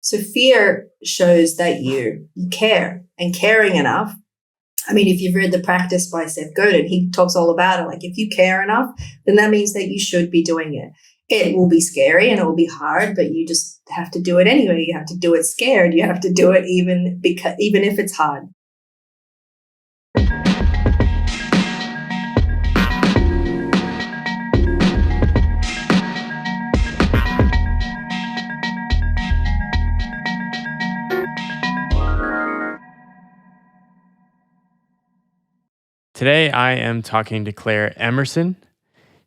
So fear shows that you care, and caring enough. I mean, if you've read The Practice by Seth Godin, he talks all about it. Like, if you care enough, then that means that you should be doing it. It will be scary and it will be hard, but you just have to do it anyway. You have to do it scared. You have to do it even if it's hard. Today, I am talking to Claire Emerson.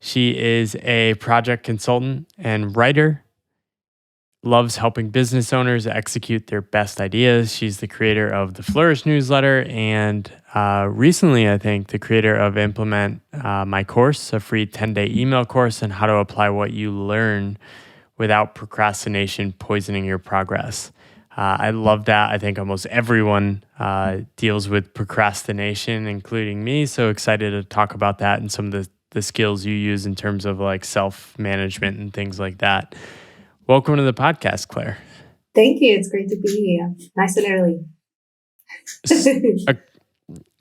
She is a project consultant and writer, loves helping business owners execute their best ideas. She's the creator of the Flourish newsletter and recently, I think, the creator of Implement My Course, a free 10-day email course on how to apply what you learn without procrastination poisoning your progress. I love that. I think almost everyone deals with procrastination, including me. So excited to talk about that and some of the skills you use in terms of like self-management and things like that. Welcome to the podcast, Claire. Thank you. It's great to be here. Nice and early.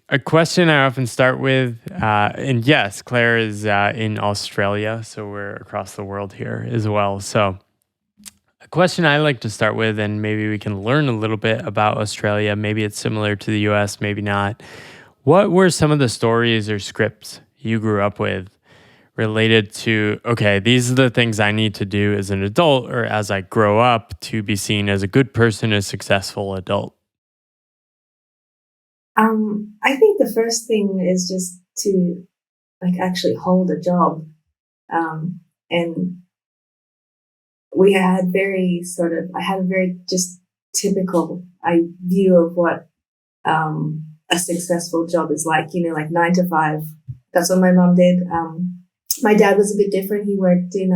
A question I often start with, and yes, Claire is in Australia, so we're across the world here as well. So a question I like to start with, and maybe we can learn a little bit about Australia. Maybe it's similar to the US, maybe not. What were some of the stories or scripts you grew up with related to, okay, these are the things I need to do as an adult or as I grow up to be seen as a good person, a successful adult? I think the first thing is just to actually hold a job. And I had a very just typical view of what a successful job is like, like 9 to 5. That's what my mom did. My dad was a bit different. He worked he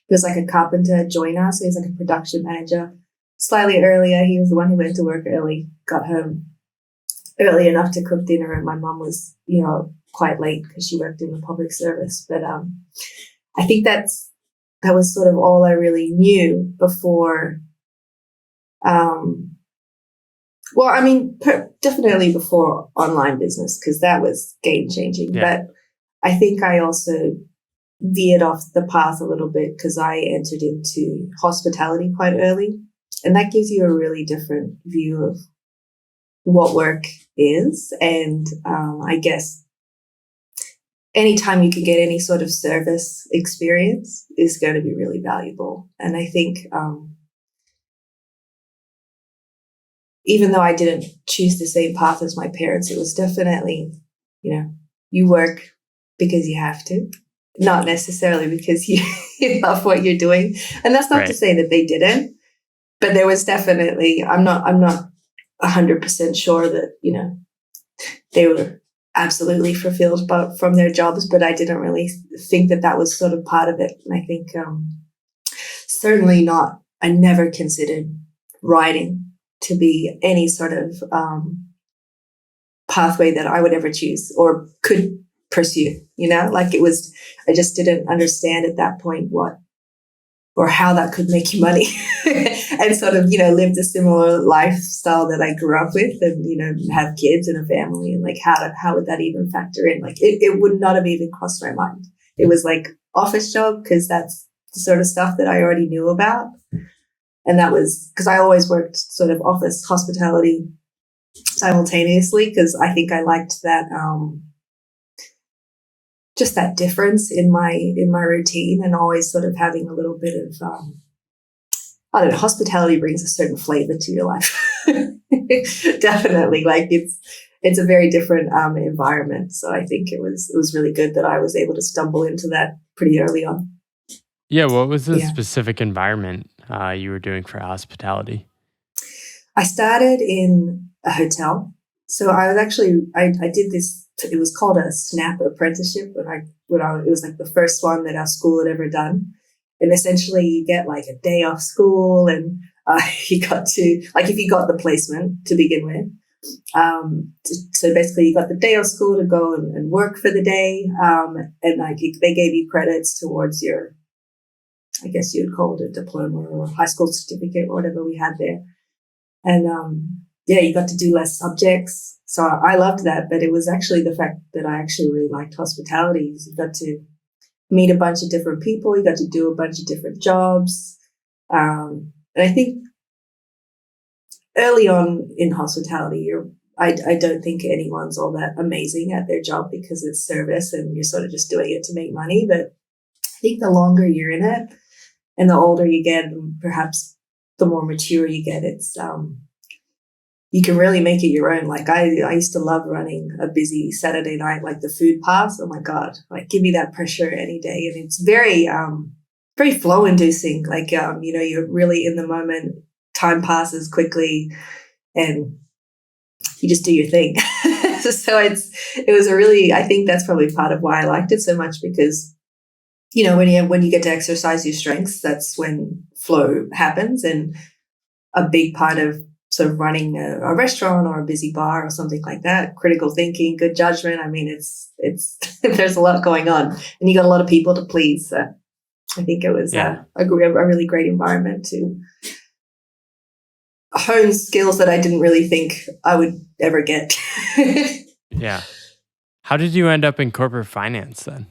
was like a carpenter joiner. So he was like a production manager. Slightly earlier, he was the one who went to work early, got home early enough to cook dinner. And my mom was, quite late because she worked in the public service. But I think that was sort of all I really knew before. Definitely before online business, because that was game changing. Yeah. But I think I also veered off the path a little bit because I entered into hospitality quite early. And that gives you a really different view of what work is. And I guess anytime you can get any sort of service experience is going to be really valuable. And I think even though I didn't choose the same path as my parents, it was definitely, you work because you have to, not necessarily because you love what you're doing. And that's not to say that they didn't, but there was definitely, I'm not 100% sure that, they were absolutely fulfilled from their jobs, but I didn't really think that was sort of part of it. And I think certainly not, I never considered writing to be any sort of pathway that I would ever choose or could pursue, I just didn't understand at that point what or how that could make you money and sort of, lived a similar lifestyle that I grew up with and, have kids and a family and how would that even factor in? It would not have even crossed my mind. It was like office job because that's the sort of stuff that I already knew about. And that was because I always worked sort of office hospitality simultaneously because I think I liked that, just that difference in my routine and always sort of having a little bit of, hospitality brings a certain flavor to your life. Definitely. It's a very different environment. So I think it was really good that I was able to stumble into that pretty early on. Yeah. What was the specific environment you were doing for hospitality? I started in a hotel. So I was actually, I did this, it was called a SNAP apprenticeship it was like the first one that our school had ever done. And essentially you get like a day off school and you got to, if you got the placement to begin with. So basically you got the day off school to go and work for the day. And they gave you credits towards your I guess you would call it a diploma or a high school certificate or whatever we had there. And yeah, you got to do less subjects. So I loved that, but it was actually the fact that I actually really liked hospitality. You got to meet a bunch of different people. You got to do a bunch of different jobs. And I think early on in hospitality, I don't think anyone's all that amazing at their job because it's service and you're sort of just doing it to make money. But I think the longer you're in it and the older you get, and perhaps the more mature you get, it's you can really make it your own. Like I used to love running a busy Saturday night, like the food pass. Oh my God, like give me that pressure any day. And it's very, very flow inducing. Like, you're really in the moment, time passes quickly and you just do your thing. So it was a really, I think that's probably part of why I liked it so much because, when you get to exercise your strengths, that's when flow happens. And a big part of sort of running a restaurant or a busy bar or something like that, critical thinking, good judgment. I mean, it's there's a lot going on and you got a lot of people to please. So I think it was a really great environment to hone skills that I didn't really think I would ever get. Yeah. How did you end up in corporate finance then?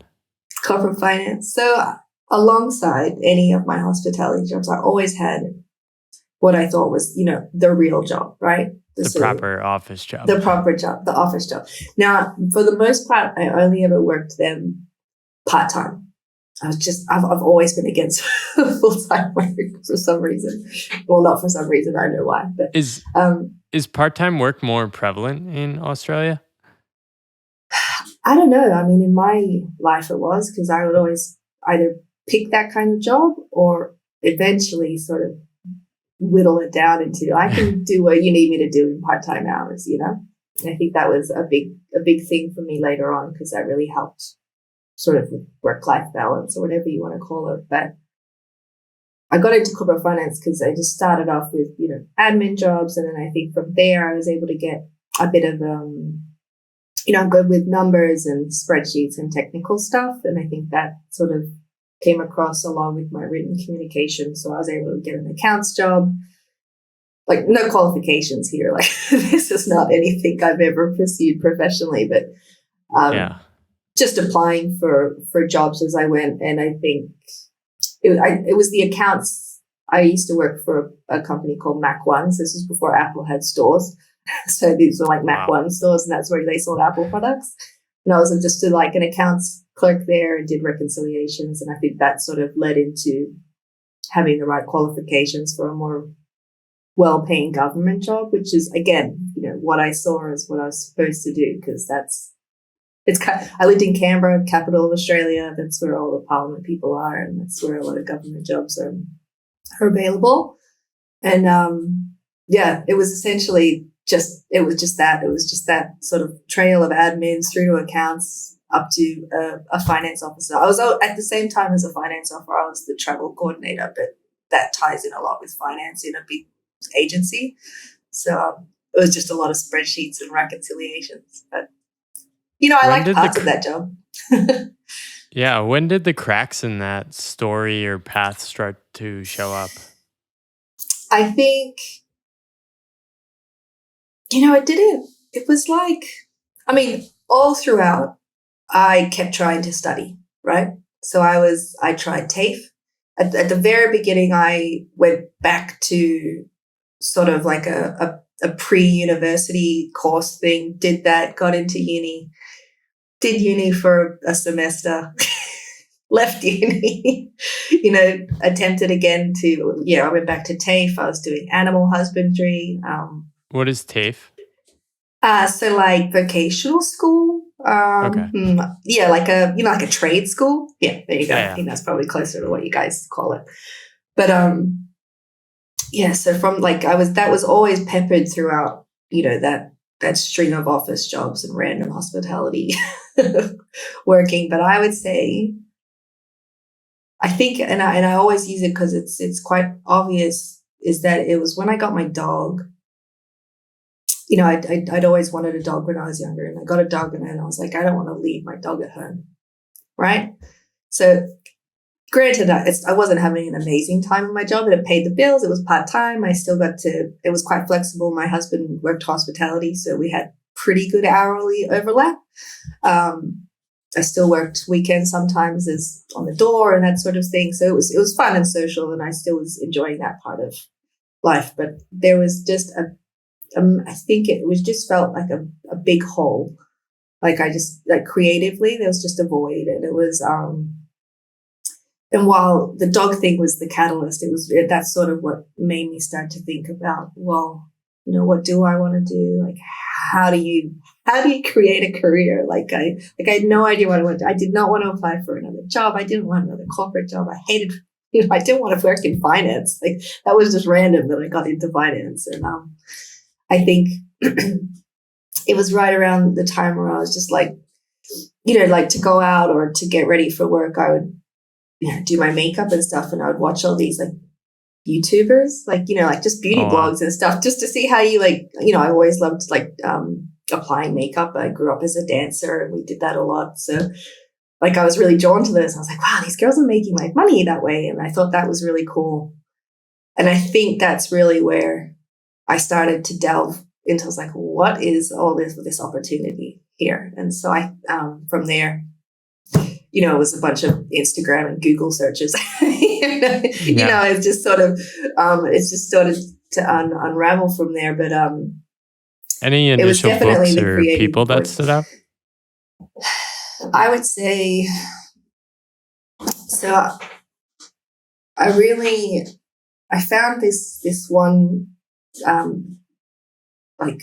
Corporate finance. So alongside any of my hospitality jobs, I always had what I thought was, the real job, right? The proper office job. The proper job, the office job. Now, for the most part, I only ever worked them part-time. I've always been against full-time work for some reason. Well, not for some reason, I don't know why. But is part-time work more prevalent in Australia? I don't know. I mean, in my life it was because I would always either pick that kind of job or eventually sort of whittle it down into I can do what you need me to do in part-time hours, And I think that was a big thing for me later on because that really helped sort of work-life balance or whatever you want to call it. But I got into corporate finance because I just started off with, admin jobs. And then I think from there I was able to get a bit of, I'm good with numbers and spreadsheets and technical stuff. And I think that sort of came across along with my written communication. So I was able to get an accounts job, like no qualifications here. Like this is not anything I've ever pursued professionally, but just applying for jobs as I went. And I think it was the accounts. I used to work for a company called Mac Ones. This was before Apple had stores. So these were like Mac One stores and that's where they sold Apple products. And I was just like an accounts clerk there and did reconciliations. And I think that sort of led into having the right qualifications for a more well-paying government job, which is, again, what I saw as what I was supposed to do because I lived in Canberra, capital of Australia. That's where all the parliament people are and that's where a lot of government jobs are available. And it was essentially it was just that sort of trail of admins through to accounts up to a finance officer. I was at the same time as a finance officer, I was the travel coordinator, but that ties in a lot with finance in a big agency. So it was just a lot of spreadsheets and reconciliations. But, I liked parts of that job. Yeah. When did the cracks in that story or path start to show up? I think, it didn't. It was like, all throughout, I kept trying to study, right? So I tried TAFE. At the very beginning, I went back to sort of like a pre-university course thing, did that, got into uni, did uni for a semester, left uni, attempted again I went back to TAFE. I was doing animal husbandry. What is TAFE? So like vocational school. Okay. Like a trade school. Yeah, there you go. Yeah. I think that's probably closer to what you guys call it. But so from that was always peppered throughout, that string of office jobs and random hospitality working. But I would say, I think, and I always use it because it's quite obvious, is that it was when I got my dog. I'd always wanted a dog when I was younger, and I got a dog, and I was like, I don't want to leave my dog at home, right? So granted, I wasn't having an amazing time in my job, but it paid the bills. It was part-time. I still got to, it was quite flexible. My husband worked hospitality, so we had pretty good hourly overlap. I still worked weekends sometimes as on the door and that sort of thing. So it was fun and social, and I still was enjoying that part of life. But there was just I think it was just felt like a big hole. Like I just, like creatively, there was just a void, and it was, and while the dog thing was the catalyst, that's sort of what made me start to think about, well, what do I want to do? Like, how do you create a career? Like I had no idea what I wanted to do. I did not want to apply for another job. I didn't want another corporate job. I hated, I didn't want to work in finance. Like that was just random that I got into finance. And I think it was right around the time where I was just like, like to go out or to get ready for work, I would do my makeup and stuff, and I would watch all these like YouTubers, like just beauty blogs and stuff, just to see how you I always loved like applying makeup. I grew up as a dancer, and we did that a lot. So like I was really drawn to this. I was like, wow, these girls are making like money that way, and I thought that was really cool. And I think that's really where I started to delve into. I was like, what is all this opportunity here? And so I from there, it was a bunch of Instagram and Google searches. It's just sort of, to unravel from there. But any initial books or people that stood out? I would say, so I found this one like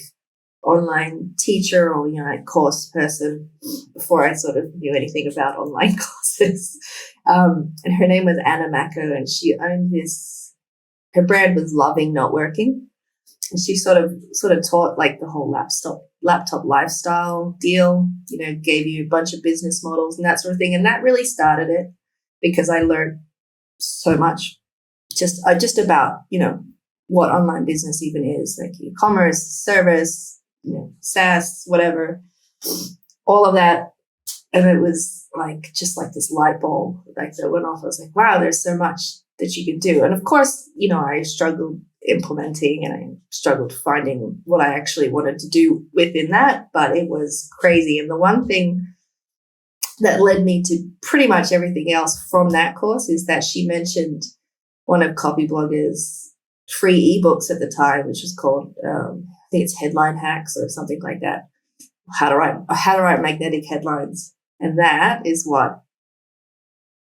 online teacher or course person before I sort of knew anything about online courses, and her name was Anna Mako, and she owned her brand was Loving Not Working, and she sort of taught like the whole laptop lifestyle deal, gave you a bunch of business models and that sort of thing, and that really started it, because I learned so much just about what online business even is, like e-commerce, service, SaaS, whatever, all of that. And it was like, just like this light bulb like that went off. I was like, wow, there's so much that you can do. And of course, I struggled implementing, and I struggled finding what I actually wanted to do within that, but it was crazy. And the one thing that led me to pretty much everything else from that course is that she mentioned one of Copyblogger's free ebooks at the time, which was called, I think it's Headline Hacks or something like that. How to write magnetic headlines. And that is what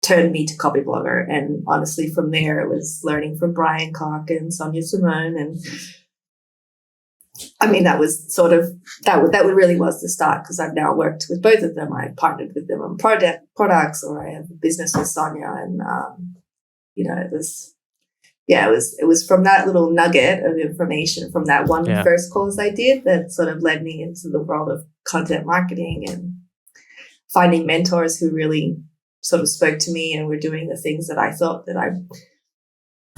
turned me to Copyblogger. And honestly, from there, it was learning from Brian Cock and Sonia Simone. And I mean, that was sort of, that really was the start, because I've now worked with both of them. I partnered with them on products, or I have a business with Sonia. And, it was from that little nugget of information from that one first course I did that sort of led me into the world of content marketing and finding mentors who really sort of spoke to me and were doing the things that I thought that I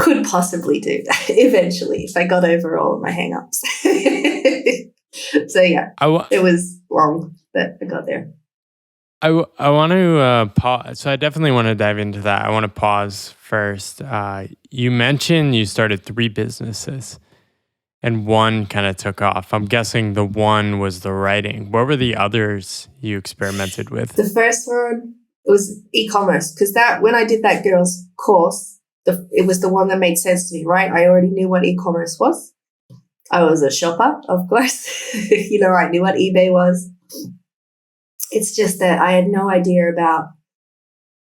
could possibly do eventually if I got over all of my hang-ups. So it was long, but I got there. I want to pause. So I definitely want to dive into that. I want to pause first. You mentioned you started 3 businesses and one kind of took off. I'm guessing the one was the writing. What were the others you experimented with? The first one was e-commerce, because when I did that girl's course, it was the one that made sense to me, right? I already knew what e-commerce was. I was a shopper, of course. I knew what eBay was. It's just that I had no idea about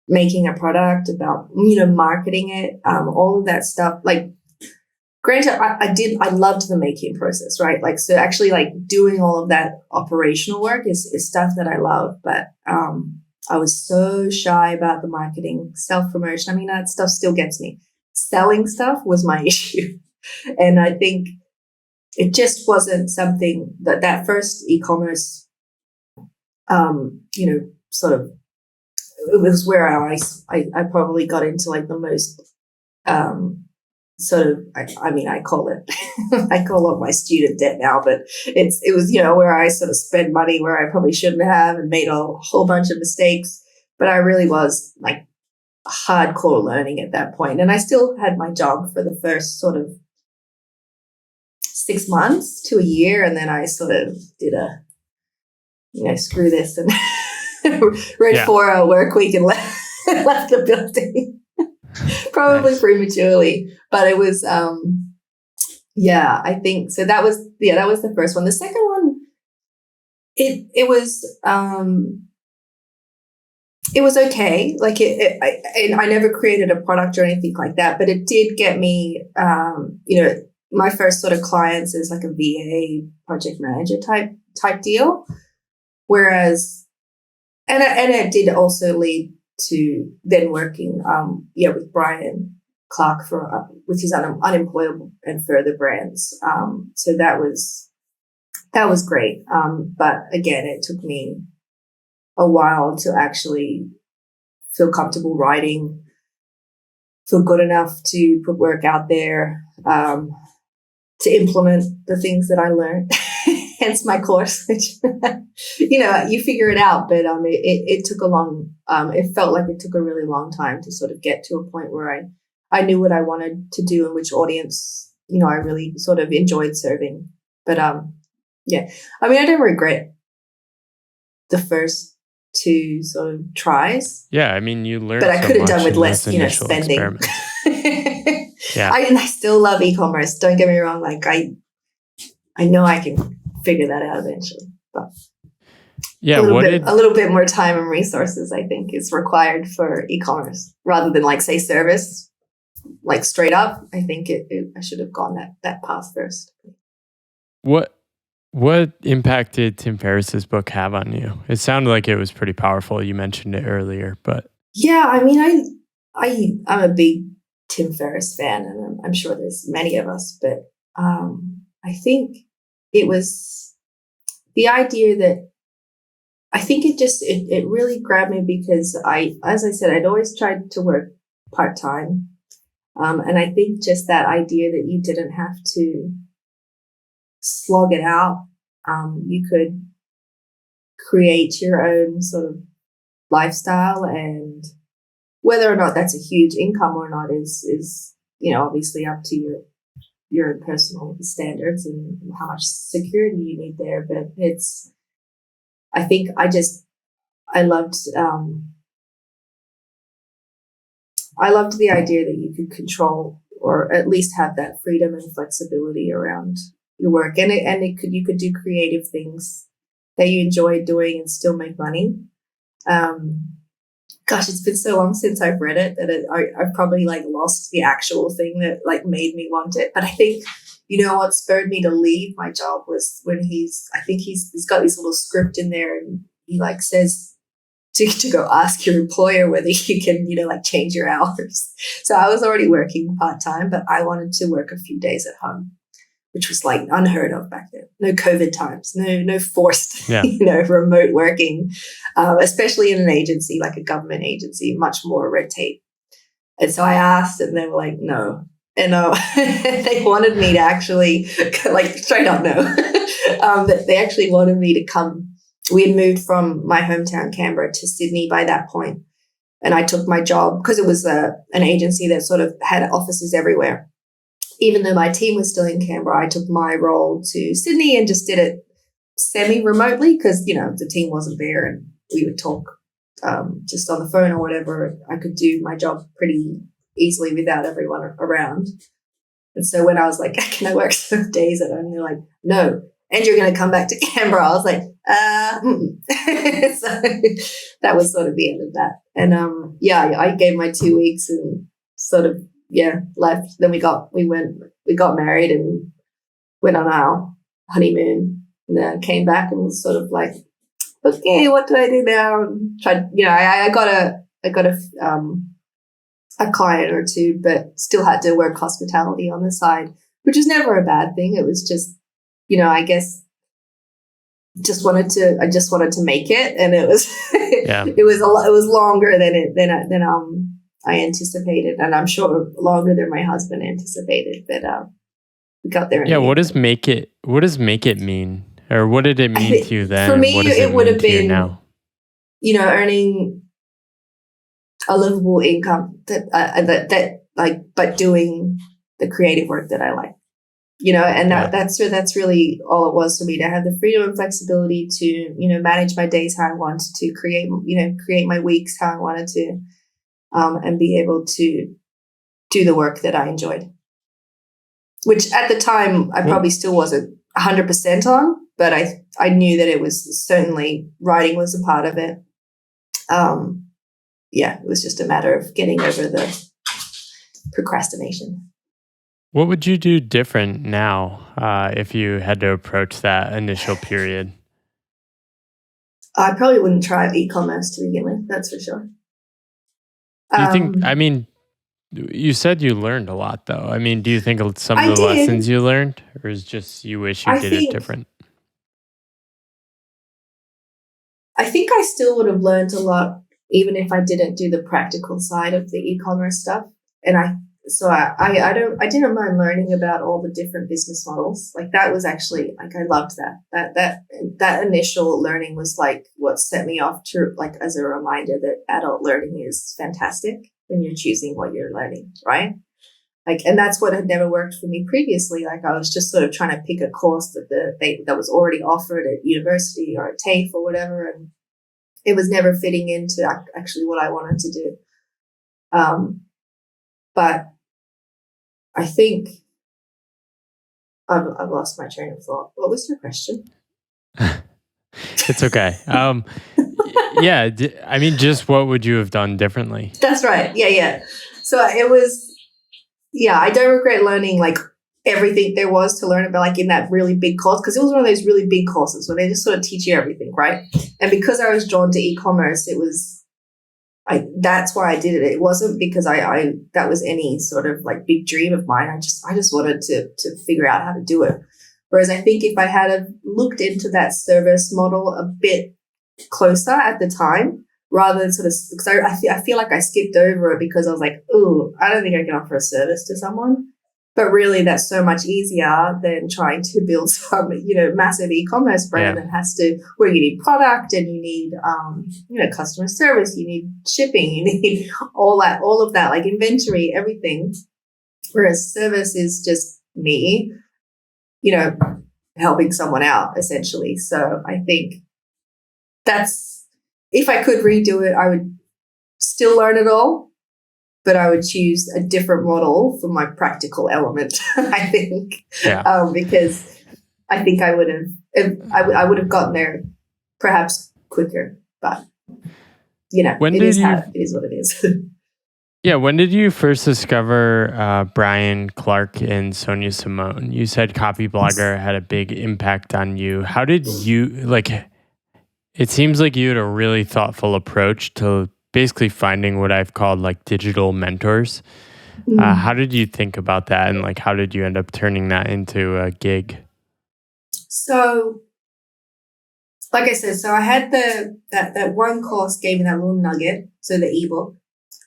making a product, about, marketing it, all of that stuff. Like, granted, I loved the making process, right? Like, so actually like doing all of that operational work is stuff that I love, but, I was so shy about the marketing, self-promotion. I mean, that stuff still gets me. Selling stuff was my issue. And I think it just wasn't something that first e-commerce, sort of, it was where I probably got into like the most, sort of, I call it, I call it my student debt now, but it was, where I sort of spent money where I probably shouldn't have and made a whole bunch of mistakes. But I really was like hardcore learning at that point. And I still had my job for the first sort of 6 months to a year. And then I sort of did screw this and wrote 4-hour work week and left the building. Probably prematurely. But it was, I think, so that was the first one. The second one, it was okay. Like I never created a product or anything like that, but it did get me, my first sort of clients is like a VA project manager type deal. Whereas, and it did also lead to then working, with Brian Clark with his unemployable and further brands. So that was great. But again, it took me a while to actually feel comfortable writing, feel good enough to put work out there, to implement the things that I learned. Hence my course, which, you figure it out, but it took it felt like it took a really long time to sort of get to a point where I knew what I wanted to do and which audience, I really sort of enjoyed serving. But I don't regret the first 2 sort of tries. Yeah, I mean, you learned, but I could have done with less, spending. Yeah, I still love e-commerce. Don't get me wrong. Like I know I can figure that out eventually, but a little bit more time and resources, I think, is required for e-commerce rather than like say service, like straight up. I think I should have gone that path first. What impact did Tim Ferriss's book have on you? It sounded like it was pretty powerful. You mentioned it earlier, but yeah, I mean, I'm a big Tim Ferris fan, and I'm sure there's many of us, but I think it was the idea that I think it really grabbed me because as I said, I'd always tried to work part-time. And I think just that idea that you didn't have to slog it out. You could create your own sort of lifestyle, and whether or not that's a huge income or not is obviously up to your personal standards and how much security you need there. But I think I loved the idea that you could control or at least have that freedom and flexibility around your work, and you could do creative things that you enjoy doing and still make money. Gosh, it's been so long since I've read it that I've probably like lost the actual thing that like made me want it. But I think, what spurred me to leave my job was when he's got this little script in there, and he like says to go ask your employer whether you can, like change your hours. So I was already working part-time, but I wanted to work a few days at home, which was like unheard of back then. No COVID times, no forced, remote working, especially in an agency, like a government agency, much more red tape. And so I asked, and they were like, no. And they wanted me to actually, like, straight up no. But they actually wanted me to come. We had moved from my hometown, Canberra, to Sydney by that point. And I took my job because it was an agency that sort of had offices everywhere. Even though my team was still in Canberra, I took my role to Sydney and just did it semi-remotely because, the team wasn't there and we would talk just on the phone or whatever. I could do my job pretty easily without everyone around. And so when I was like, can I work some days at home? And they're like, no. And you're going to come back to Canberra. I was like, So that was sort of the end of that. And I gave my 2 weeks and sort of left. Then we got married and went on our honeymoon, and then came back and was sort of like, okay, what do I do now? And tried, I got a client or two, but still had to work hospitality on the side, which was never a bad thing. It was just, I guess I just wanted to make it, and it was it was longer than I anticipated, and I'm sure longer than my husband anticipated. But we got there. Yeah, what does make it mean, or what did it mean to you then? For me, it would have been now? Earning a livable income that like, but doing the creative work that I like, and that's really all it was for me, to have the freedom and flexibility to, manage my days how I wanted to, create my weeks how I wanted to, and be able to do the work that I enjoyed, which at the time I probably still wasn't 100% on, but I knew that it was certainly, writing was a part of it. It was just a matter of getting over the procrastination. What would you do different now if you had to approach that initial period? I probably wouldn't try e-commerce to begin with, that's for sure. Do you think, you said you learned a lot though. Do you think some of the lessons you learned, or is just you wish you did it different? I think I still would have learned a lot even if I didn't do the practical side of the e-commerce stuff. And I didn't mind learning about all the different business models. Like, that was actually, like, I loved that initial learning was like what set me off to, like, as a reminder that adult learning is fantastic when you're choosing what you're learning, right? Like, and that's what had never worked for me previously. Like, I was just sort of trying to pick a course that was already offered at university or at TAFE or whatever, and it was never fitting into actually what I wanted to do. But I think I've lost my train of thought. What was your question? It's okay. Just what would you have done differently? That's right. Yeah. So it was, I don't regret learning like everything there was to learn about, like, in that really big course, because it was one of those really big courses where they just sort of teach you everything, right? And because I was drawn to e-commerce, that's why I did it. It wasn't because I that was any sort of like big dream of mine. I just wanted to figure out how to do it. Whereas I think if I had looked into that service model a bit closer at the time, rather than sort of, because I feel like I skipped over it because I was like, oh, I don't think I can offer a service to someone. But really, that's so much easier than trying to build some, massive e-commerce brand where you need product and you need, customer service, you need shipping, you need all of that, like inventory, everything. Whereas service is just me, helping someone out essentially. So I think if I could redo it, I would still learn it all, but I would choose a different model for my practical element, I think, because I think I would have gotten there perhaps quicker, but it is what it is. Yeah. When did you first discover Brian Clark and Sonia Simone? You said Copy Blogger had a big impact on you. How did you, it seems like you had a really thoughtful approach to basically finding what I've called like digital mentors. How did you think about that, and like how did you end up turning that into a gig? So, like I said, I had that one course gave me that little nugget, so the ebook,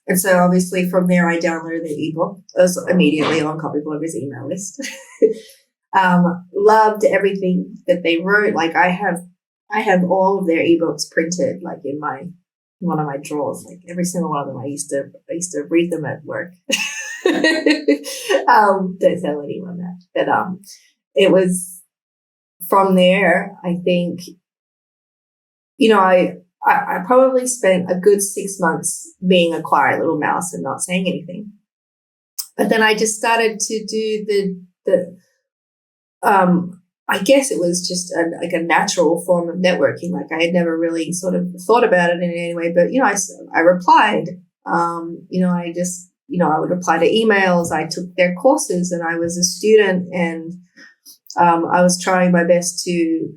and so obviously from there I downloaded the ebook. I was immediately on Copyblogger's email list. Loved everything that they wrote. Like, I have all of their ebooks printed, like in one of my drawers, like every single one of them. I used to read them at work. Don't tell anyone that. But it was from there, I think, I probably spent a good 6 months being a quiet little mouse and not saying anything. But then I just started to do the I guess it was just a natural form of networking. Like, I had never really sort of thought about it in any way, but, I replied, I would reply to emails. I took their courses and I was a student, and I was trying my best to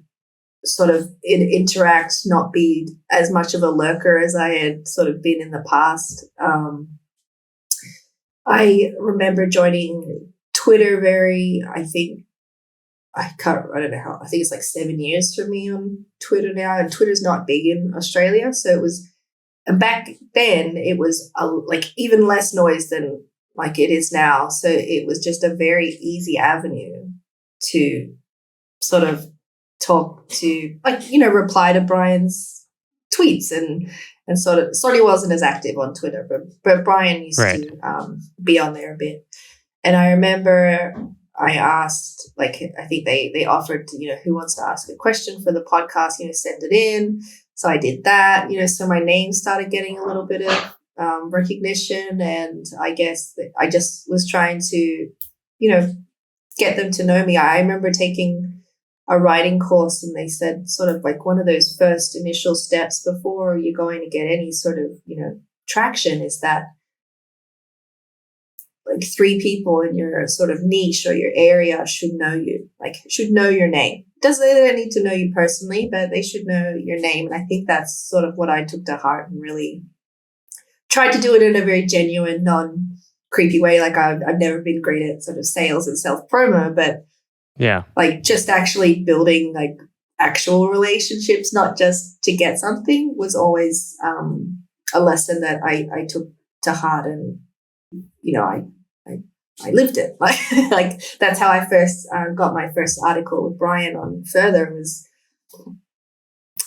sort of interact, not be as much of a lurker as I had sort of been in the past. I remember joining Twitter I don't know how, I think it's like 7 years for me on Twitter now, and Twitter's not big in Australia. So it was, and back then it was like even less noise than like it is now. So it was just a very easy avenue to sort of talk to, like, reply to Brian's tweets and sort of wasn't as active on Twitter, but Brian used Right. to be on there a bit. And I remember I asked, like, I think they offered, who wants to ask a question for the podcast, send it in. So I did that, so my name started getting a little bit of recognition. And I guess that I just was trying to, get them to know me. I remember taking a writing course, and they said sort of like one of those first initial steps before you're going to get any sort of, traction is that like 3 people in your sort of niche or your area should know you, like should know your name. They don't need to know you personally, but they should know your name. And I think that's sort of what I took to heart and really tried to do it in a very genuine, non-creepy way. Like I've never been great at sort of sales and self-promo, but Yeah. like just actually building like actual relationships, not just to get something, was always a lesson that I took to heart. And, I lived it. Like that's how I first got my first article with Brian on Further. Was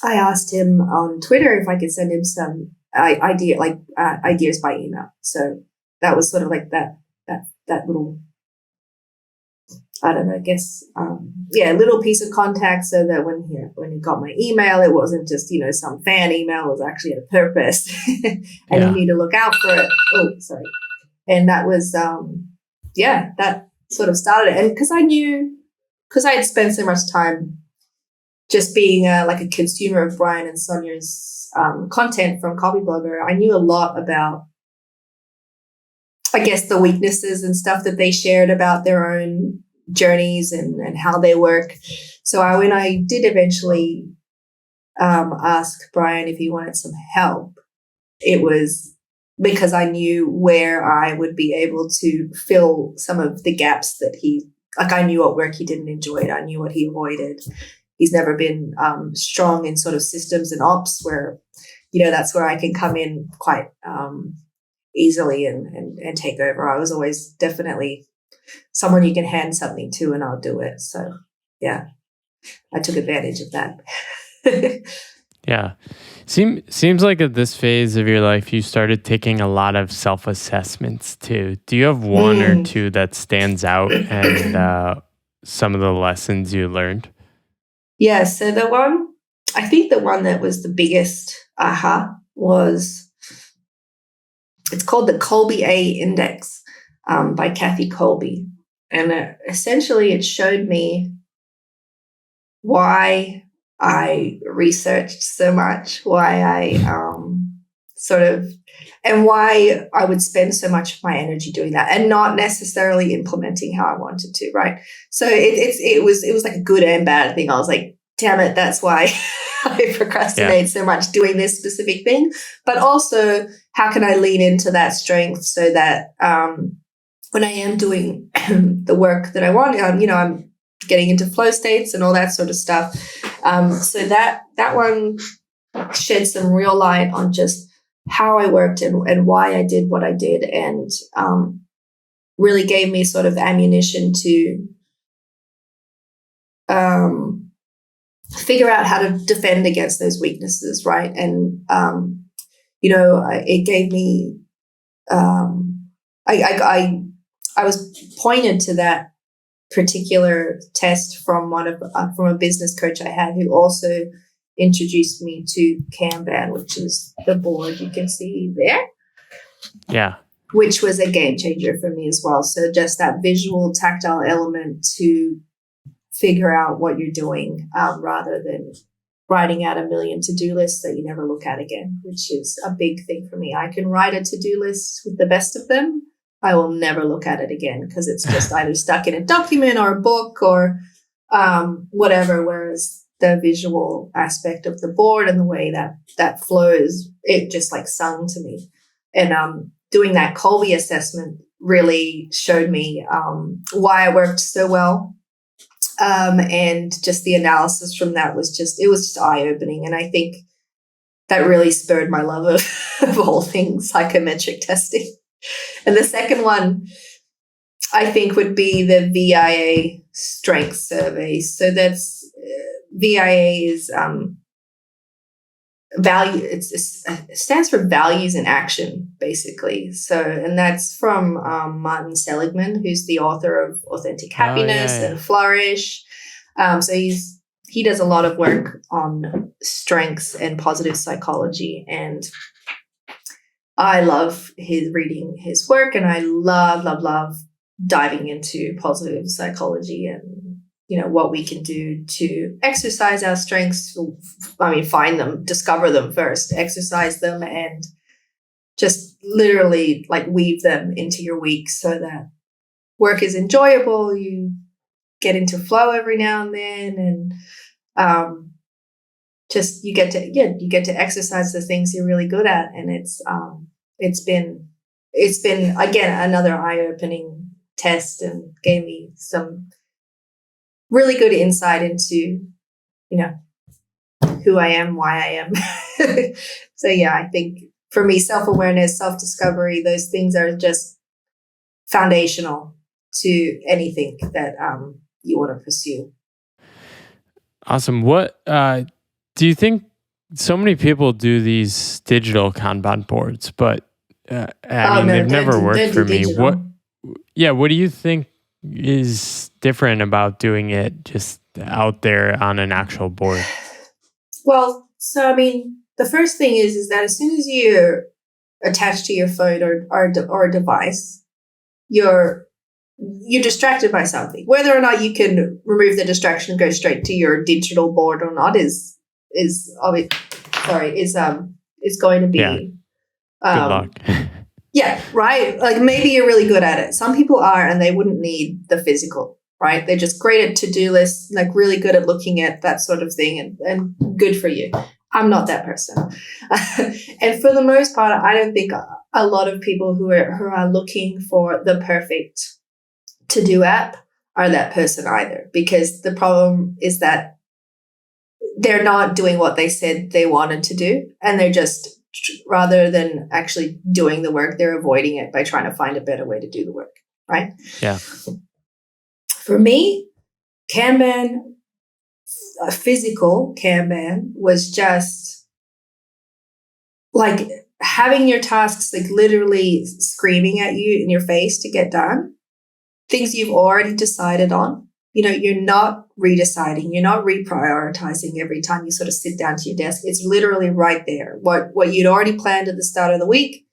I asked him on Twitter if I could send him some ideas by email. So that was sort of like that little, I don't know, I guess, little piece of contact, so that when he got my email, it wasn't just, some fan email. It was actually a purpose, and you need to look out for it. Oh, sorry. And that was, that sort of started it. And because I had spent so much time just being like a consumer of Brian and Sonia's content from Copyblogger, I knew a lot about, I guess, the weaknesses and stuff that they shared about their own journeys and how they work. So when I did eventually ask Brian if he wanted some help, it was because I knew where I would be able to fill some of the gaps that I knew what work he didn't enjoy. I knew what he avoided. He's never been strong in sort of systems and ops, where, that's where I can come in quite easily and take over. I was always definitely someone you can hand something to and I'll do it. So yeah, I took advantage of that. Yeah. Seems like at this phase of your life, you started taking a lot of self-assessments too. Do you have one or two that stands out and some of the lessons you learned? Yeah. So I think the one that was the biggest aha was, it's called the Kolbe A Index by Kathy Kolbe. And essentially it showed me why I researched so much, why I and why I would spend so much of my energy doing that and not necessarily implementing how I wanted to, right? So it was like a good and bad thing. I was like, damn it, that's why I procrastinate so much doing this specific thing. But also, how can I lean into that strength so that when I am doing the work that I want, I'm getting into flow states and all that sort of stuff. So that one shed some real light on just how I worked and why I did what I did, and really gave me sort of ammunition to figure out how to defend against those weaknesses, right? And it gave me I was pointed to that particular test from from a business coach I had, who also introduced me to Kanban, which is the board you can see there. Yeah. Which was a game changer for me as well. So just that visual, tactile element to figure out what you're doing, rather than writing out a million to-do lists that you never look at again, which is a big thing for me. I can write a to-do list with the best of them. I will never look at it again because it's just either stuck in a document or a book or whatever. Whereas the visual aspect of the board and the way that flows, it just like sung to me. And doing that Kolbe assessment really showed me why I worked so well. And just the analysis from that was just eye-opening. And I think that really spurred my love of all things psychometric testing. And the second one, I think, would be the VIA strength survey. So that's VIA is it stands for values in action, basically. So, and that's from Martin Seligman, who's the author of Authentic Happiness and Flourish. So he does a lot of work on strengths and positive psychology, and I love reading his work, and I love diving into positive psychology and, you know, what we can do to exercise our strengths. I mean, find them, discover them first, exercise them, and just literally like weave them into your week so that work is enjoyable. You get into flow every now and then, and just you get to exercise the things you're really good at. And it's been again another eye-opening test, and gave me some really good insight into, you know, who I am, why I am. So yeah, I think for me, self-awareness, self-discovery, those things are just foundational to anything that you want to pursue. Awesome. What do you think? So many people do these digital kanban boards, but they've never worked for me. What do you think is different about doing it just out there on an actual board? Well, so I mean, the first thing is that as soon as you're attached to your phone or a device, you're distracted by something. Whether or not you can remove the distraction and go straight to your digital board or not is going to be good luck. Yeah, right. Like maybe you're really good at it. Some people are, and they wouldn't need the physical, right? They're just great at to-do lists, like really good at looking at that sort of thing, and good for you. I'm not that person. And for the most part, I don't think a lot of people who are looking for the perfect to-do app are that person either, because the problem is that they're not doing what they said they wanted to do, and they're just, rather than actually doing the work, they're avoiding it by trying to find a better way to do the work, right? Yeah. For me, Kanban, a physical Kanban, was just like having your tasks like literally screaming at you in your face to get done, things you've already decided on. You know, you're not redeciding, you're not reprioritizing every time you sort of sit down to your desk. It's literally right there. What you'd already planned at the start of the week,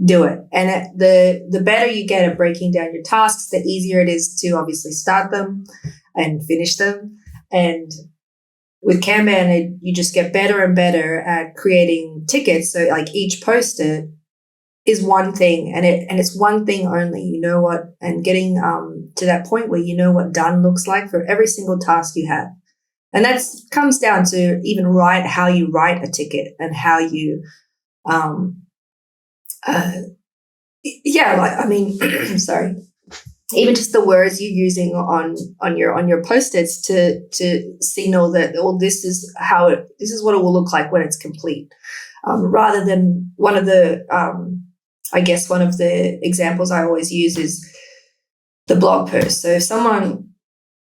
do it. And the better you get at breaking down your tasks, the easier it is to obviously start them and finish them. And with Kanban, you just get better and better at creating tickets. So like each post-it is one thing, and it's one thing only, you know what, and getting to that point where you know what done looks like for every single task you have. And that comes down to even how you write a ticket, and how you sorry, even just the words you're using on your post-its to signal that, well, this is what it will look like when it's complete, rather than one of the examples I always use is the blog post. So if someone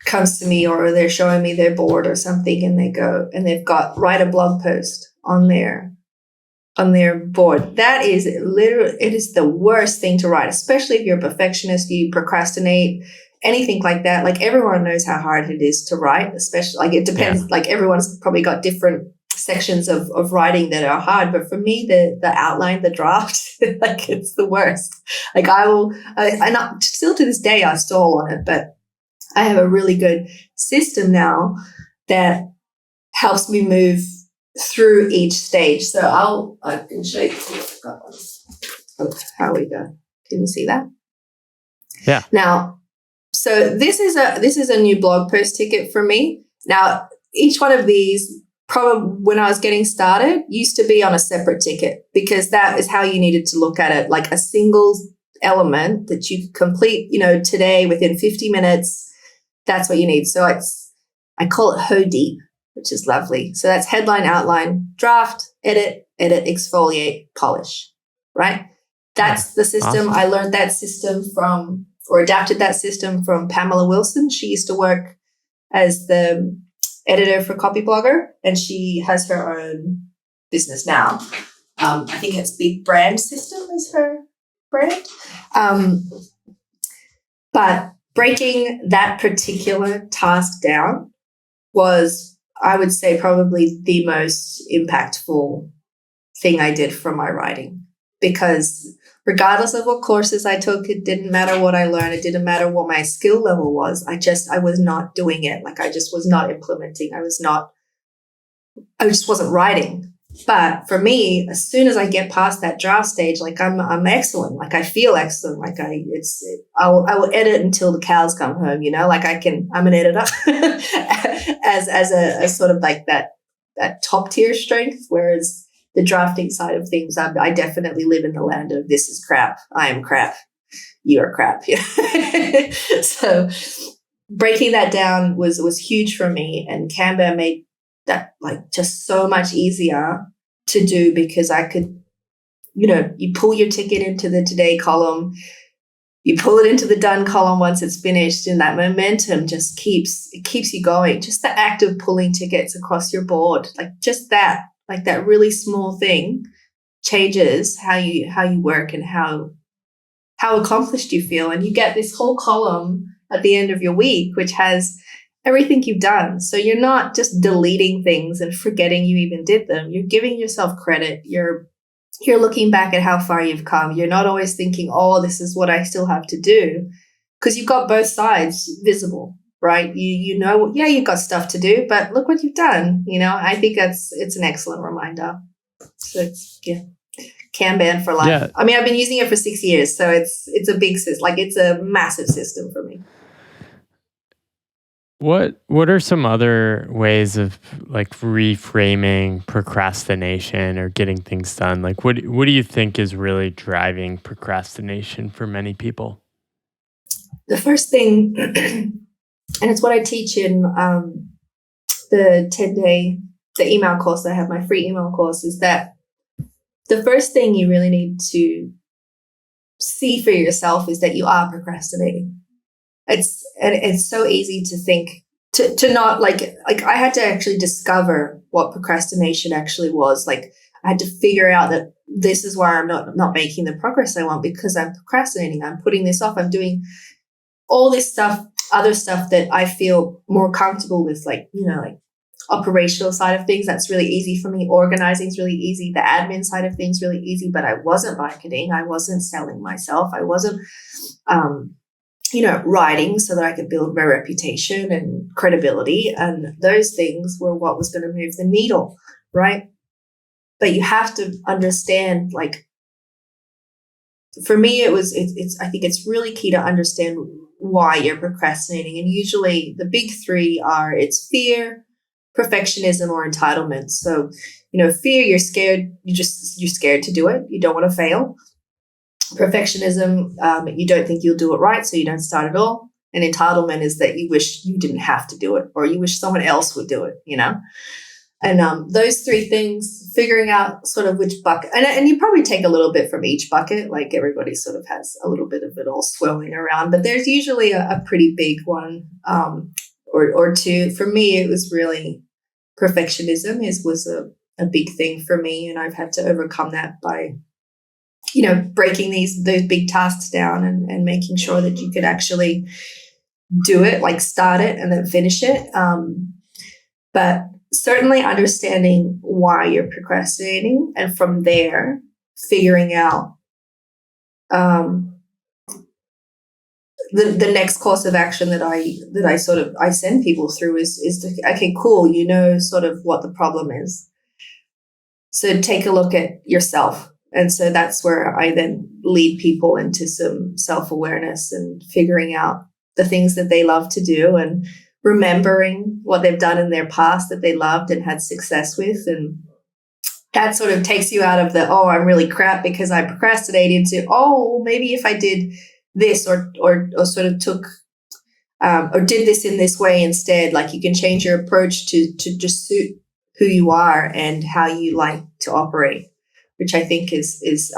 comes to me or they're showing me their board or something, and they've got write a blog post on their board, that is literally, it is the worst thing to write, especially if you're a perfectionist, you procrastinate, anything like that. Like everyone knows how hard it is to write, especially like it depends. Yeah. Like everyone's probably got different sections of writing that are hard, but for me, the outline, the draft, like it's the worst. Like still to this day I stall on it, but I have a really good system now that helps me move through each stage. So I can show you. How we go. Can you see that? Yeah. Now, so this is a new blog post ticket for me. Now, each one of these, probably when I was getting started, used to be on a separate ticket, because that is how you needed to look at it, like a single element that you could complete, today within 50 minutes. That's what you need. So I call it Ho Deep, which is lovely. So that's headline, outline, draft, edit, exfoliate, polish, right? That's the system. Awesome. I learned that system adapted that system from Pamela Wilson. She used to work as the editor for Copy Blogger, and she has her own business now. I think it's Big Brand System is her brand. But breaking that particular task down was, I would say, probably the most impactful thing I did for my writing, because regardless of what courses I took, it didn't matter what I learned. It didn't matter what my skill level was. I was not doing it. Like, I just was not implementing. I just wasn't writing. But for me, as soon as I get past that draft stage, like I'm excellent. Like, I feel excellent. Like I will edit until the cows come home, like I'm an editor as a sort of like that top tier strength. Whereas the drafting side of things, I definitely live in the land of this is crap. I am crap. You are crap. So breaking that down was huge for me, and Kanban made that like just so much easier to do, because I could, you pull your ticket into the today column, you pull it into the done column once it's finished, and that momentum just keeps you going. Just the act of pulling tickets across your board, like just that, like that really small thing changes how you work and how accomplished you feel. And you get this whole column at the end of your week, which has everything you've done. So you're not just deleting things and forgetting you even did them. You're giving yourself credit. You're looking back at how far you've come. You're not always thinking, oh, this is what I still have to do, because you've got both sides visible, right? You've got stuff to do, but look what you've done. I think it's an excellent reminder. So it's, Kanban for life. Yeah. I mean, I've been using it for 6 years, so it's a big system. Like, it's a massive system for me. What are some other ways of like reframing procrastination or getting things done? Like, what do you think is really driving procrastination for many people? The first thing, and it's what I teach in the 10-day, the email course I have, my free email course, is that the first thing you really need to see for yourself is that you are procrastinating. It's so easy to think to not like I had to actually discover what procrastination actually was. Like, I had to figure out that this is why I'm not making the progress I want, because I'm procrastinating. I'm putting this off. I'm doing all this stuff, other stuff that I feel more comfortable with, like operational side of things. That's really easy for me. Organizing is really easy. The admin side of things really easy. But I wasn't marketing. I wasn't selling myself. I wasn't writing so that I could build my reputation and credibility. And those things were what was going to move the needle, right? But you have to understand, like, for me, I think it's really key to understand why you're procrastinating. And usually the big three are, it's fear, perfectionism, or entitlement. So, fear, you're scared. You're scared to do it. You don't want to fail. Perfectionism, you don't think you'll do it right, so you don't start at all. And entitlement is that you wish you didn't have to do it, or you wish someone else would do it, And those three things, figuring out sort of which bucket, and you probably take a little bit from each bucket, like everybody sort of has a little bit of it all swirling around, but there's usually a pretty big one or two. For me, it was really perfectionism was a big thing for me, and I've had to overcome that by breaking those big tasks down and making sure that you could actually do it, like start it and then finish it. But certainly understanding why you're procrastinating, and from there figuring out the next course of action that I send people through is to, okay, cool, sort of what the problem is. So take a look at yourself. And so that's where I then lead people into some self-awareness and figuring out the things that they love to do and remembering what they've done in their past that they loved and had success with. And that sort of takes you out of the, oh, I'm really crap because I procrastinated, to, oh, maybe if I did this or sort of took or did this in this way instead. Like, you can change your approach to just suit who you are and how you like to operate, which I think is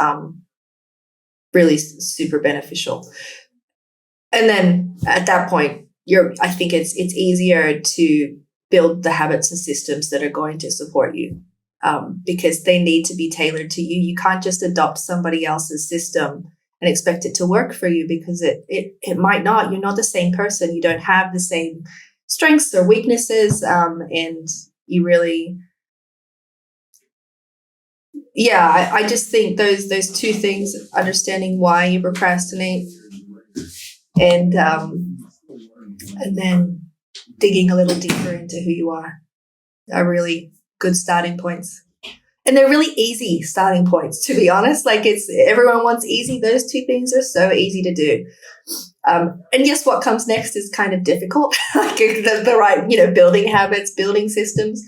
really super beneficial. And then at that point, I think it's easier to build the habits and systems that are going to support you because they need to be tailored to you. You can't just adopt somebody else's system and expect it to work for you, because it might not. You're not the same person. You don't have the same strengths or weaknesses, and you really, I just think those two things, understanding why you procrastinate, and then digging a little deeper into who you are really good starting points. And they're really easy starting points, to be honest. Like, everyone wants easy. Those two things are so easy to do. And yes, what comes next is kind of difficult, like the right, building habits, building systems.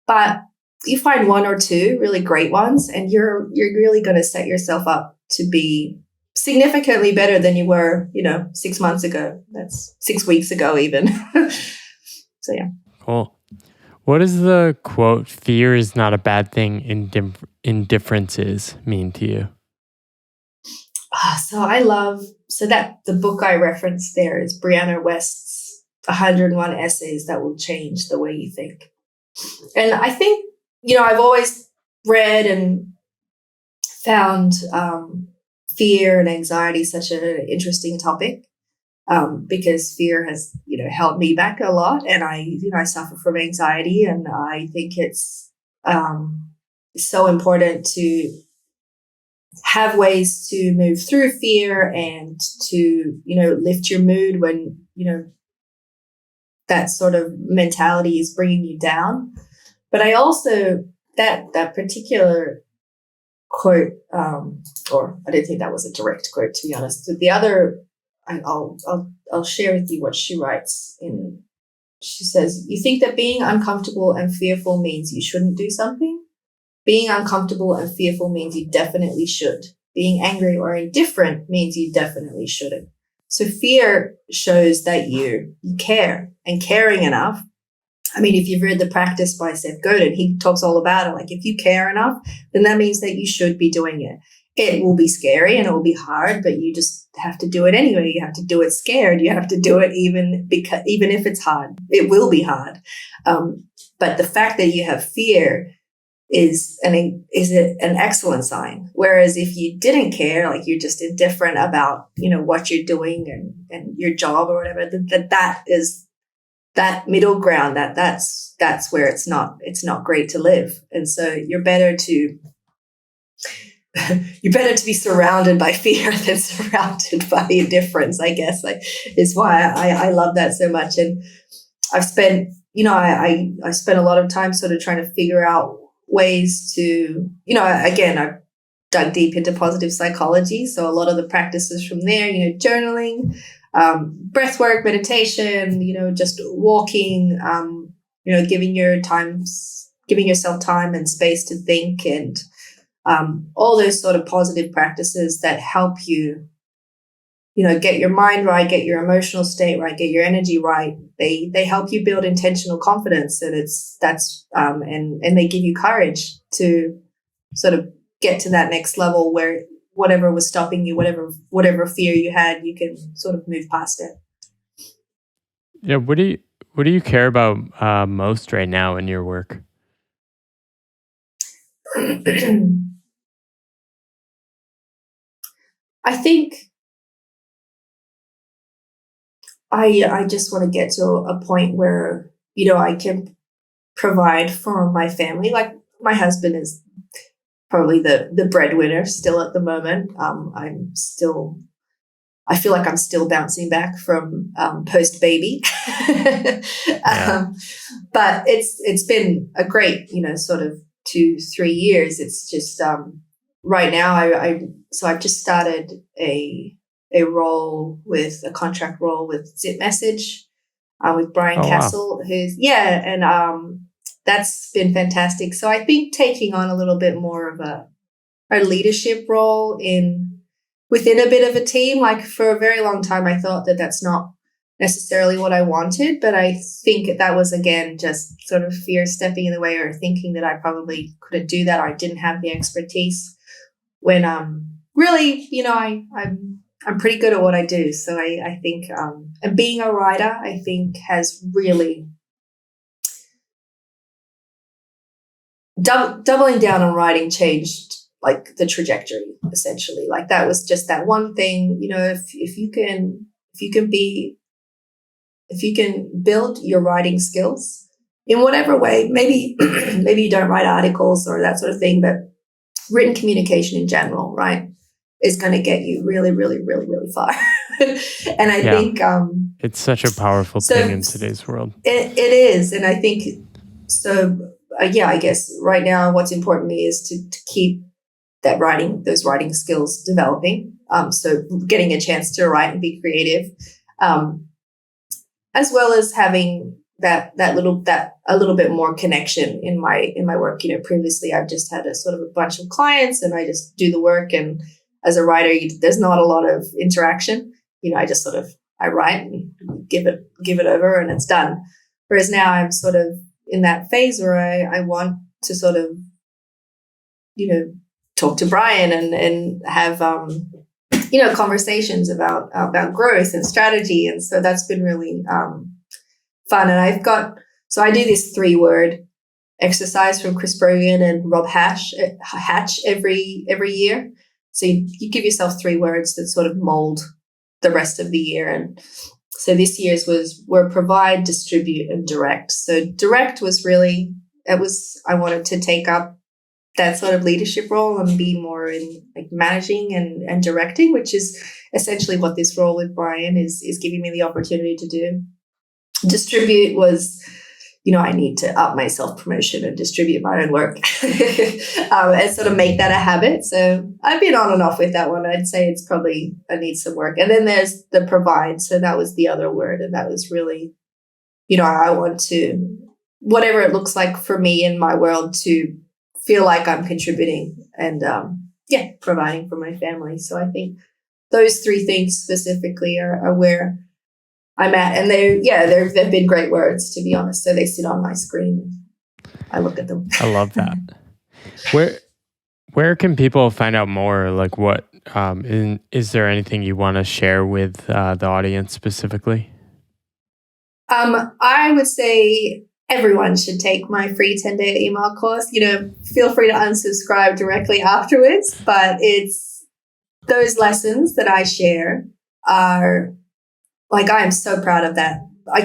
But you find one or two really great ones, and you're really going to set yourself up to be significantly better than you were, 6 months ago. That's 6 weeks ago, even. So, yeah. Cool. What does the quote, "fear is not a bad thing, indifference is," mean to you? So that the book I referenced there is Brianna West's 101 Essays That Will Change the Way You Think. And I think, I've always read and found fear and anxiety such an interesting topic, because fear has, held me back a lot. And I suffer from anxiety, and I think it's so important to have ways to move through fear and to, lift your mood when, that sort of mentality is bringing you down. But I also, that particular quote, or I don't think that was a direct quote, to be honest. The other, I'll share with you what she writes in. She says, "You think that being uncomfortable and fearful means you shouldn't do something? Being uncomfortable and fearful means you definitely should. Being angry or indifferent means you definitely shouldn't." So fear shows that you care, and caring enough. I mean, if you've read The Practice by Seth Godin, he talks all about it. Like, if you care enough, then that means that you should be doing it. It will be scary and it will be hard, but you just have to do it anyway. You have to do it scared. You have to do it even if it's hard. It will be hard. But the fact that you have fear is an excellent sign. Whereas if you didn't care, like you're just indifferent about, what you're doing and your job or whatever, that is that middle ground, that's where it's not great to live. And so you're better to be surrounded by fear than surrounded by indifference, I guess, is why I love that so much. And I've spent, I spent a lot of time sort of trying to figure out ways to, again, I've dug deep into positive psychology. So a lot of the practices from there, journaling, breath work, meditation, just walking, giving yourself time and space to think, and all those sort of positive practices that help you, get your mind right, get your emotional state right, get your energy right. They help you build intentional confidence, and and they give you courage to sort of get to that next level where whatever was stopping you, whatever fear you had, you can sort of move past it. Yeah. What do you care about most right now in your work? I think I just want to get to a point where, I can provide for my family. Like, my husband is probably the breadwinner still at the moment. I feel like I'm still bouncing back from post baby. But it's been a great, sort of 2-3 years. It's just right now I've just started a contract role with Zip Message with Brian Castle, wow. who's and that's been fantastic. So I think taking on a little bit more of a leadership role within a bit of a team. Like, for a very long time, I thought that that's not necessarily what I wanted, but I think that was, again, just sort of fear stepping in the way, or thinking that I probably couldn't do that, or I didn't have the expertise, when really, I'm pretty good at what I do. So I think and being a writer, I think, has really doubling down on writing changed like the trajectory essentially. Like that was just that one thing, if you can build your writing skills in whatever way, maybe maybe you don't write articles or that sort of thing, but written communication in general, right, is going to get you really, really, really, really far. And I think it's such a powerful thing in today's world. It is, and I think so. I guess right now what's important to me is to keep those writing skills developing. So getting a chance to write and be creative, as well as having a little bit more connection in my work. Previously I've just had a bunch of clients and I just do the work. And as a writer, there's not a lot of interaction. I just I write and give it over and it's done. Whereas now I'm sort of in that phase where I want to talk to Brian and have, conversations about growth and strategy. And so that's been really fun. And I do this 3-word exercise from Chris Brogan and Rob Hatch every year. So you give yourself 3 words that sort of mold the rest of the year. And so this year's were provide, distribute, and direct. So direct was really, I wanted to take up that sort of leadership role and be more in like managing and directing, which is essentially what this role with Brian is giving me the opportunity to do. Distribute was, I need to up my self-promotion and distribute my own work and sort of make that a habit. So I've been on and off with that one. I'd say it's probably, I need some work. And then there's the provide. So that was the other word. And that was really, I want to, whatever it looks like for me in my world, to feel like I'm contributing and, providing for my family. So I think those 3 things specifically are where I'm at, and they've been great words, to be honest. So they sit on my screen. I look at them. I love that. Where can people find out more? Like, what is there anything you want to share with the audience specifically? I would say everyone should take my free 10-day email course. Feel free to unsubscribe directly afterwards, but it's those lessons that I share are. Like, I am so proud of that. I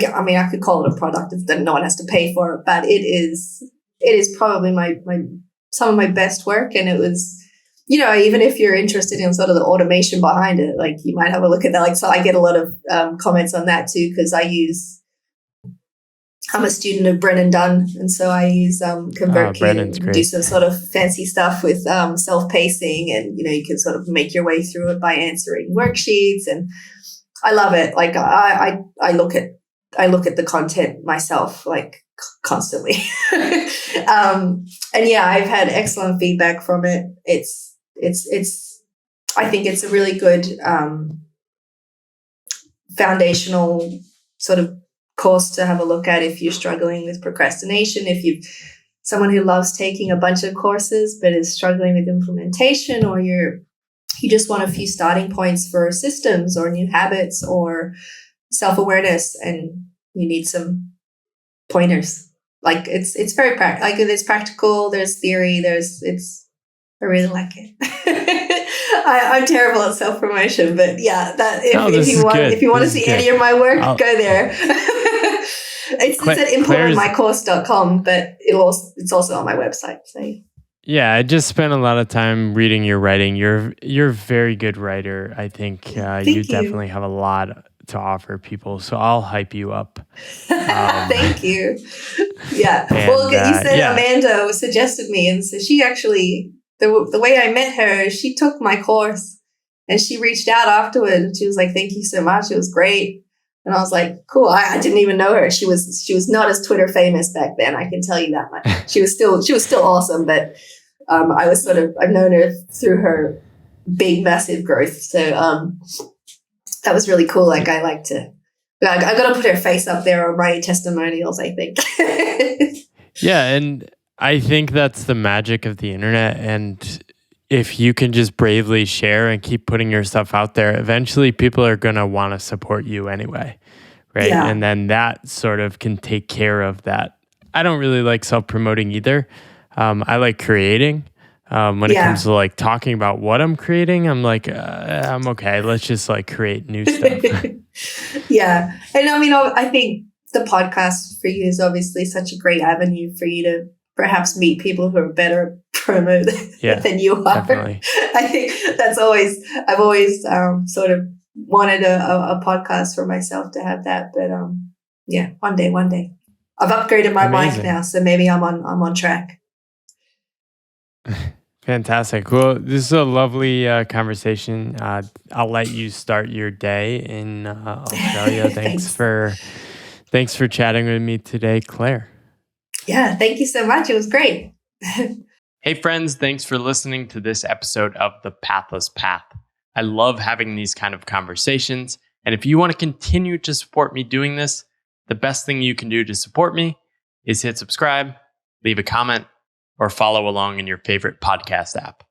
could call it a product that no one has to pay for, but it is probably some of my best work. And it was, even if you're interested in sort of the automation behind it, like you might have a look at that. Like, so I get a lot of comments on that too, because I'm a student of Brennan Dunn. And so I use ConvertKit and do some sort of fancy stuff with self-pacing. And, you can sort of make your way through it by answering worksheets, and I love it. Like I look at the content myself, like constantly. And I've had excellent feedback from it. It's I think it's a really good foundational sort of course to have a look at if you're struggling with procrastination, if you're someone who loves taking a bunch of courses but is struggling with implementation, or you just want a few starting points for systems or new habits or self-awareness, and you need some pointers. Like it's very practical. Like there's practical, there's theory, I really like it. I'm terrible at self-promotion, but if you want to see any of my work, go there. It's at implementmycourse.com, but it's also on my website. So. Yeah, I just spent a lot of time reading your writing. You're a very good writer. I think you definitely have a lot to offer people. So I'll hype you up. Thank you. Yeah. Well, you said Amanda suggested me, and so she actually, the way I met her, she took my course and she reached out afterward and she was like, "Thank you so much. It was great." And I was like, cool. I didn't even know her. She was not as Twitter famous back then. I can tell you that much. She was still awesome, but I've known her through her big, massive growth. So that was really cool. Like I got to put her face up there on my testimonials, I think. Yeah, and I think that's the magic of the internet. And if you can just bravely share and keep putting your stuff out there, eventually people are going to want to support you anyway, right? Yeah. And then that sort of can take care of that. I don't really like self-promoting either. I like creating. When it comes Yeah. to like talking about what I'm creating, I'm like, I'm okay. Let's just like create new stuff. Yeah. And I mean, I think the podcast for you is obviously such a great avenue for you to perhaps meet people who are better promo Yeah, than you are. definitely. I think I've always sort of wanted a podcast for myself to have that. But yeah, one day. I've upgraded my mic Amazing. now, so maybe I'm on track. Fantastic. Well, this is a lovely conversation. I'll let you start your day in Australia. Thanks. Thanks for chatting with me today, Claire. Yeah, thank you so much. It was great. Hey, friends, thanks for listening to this episode of The Pathless Path. I love having these kind of conversations. And if you want to continue to support me doing this, the best thing you can do to support me is hit subscribe, leave a comment, or follow along in your favorite podcast app.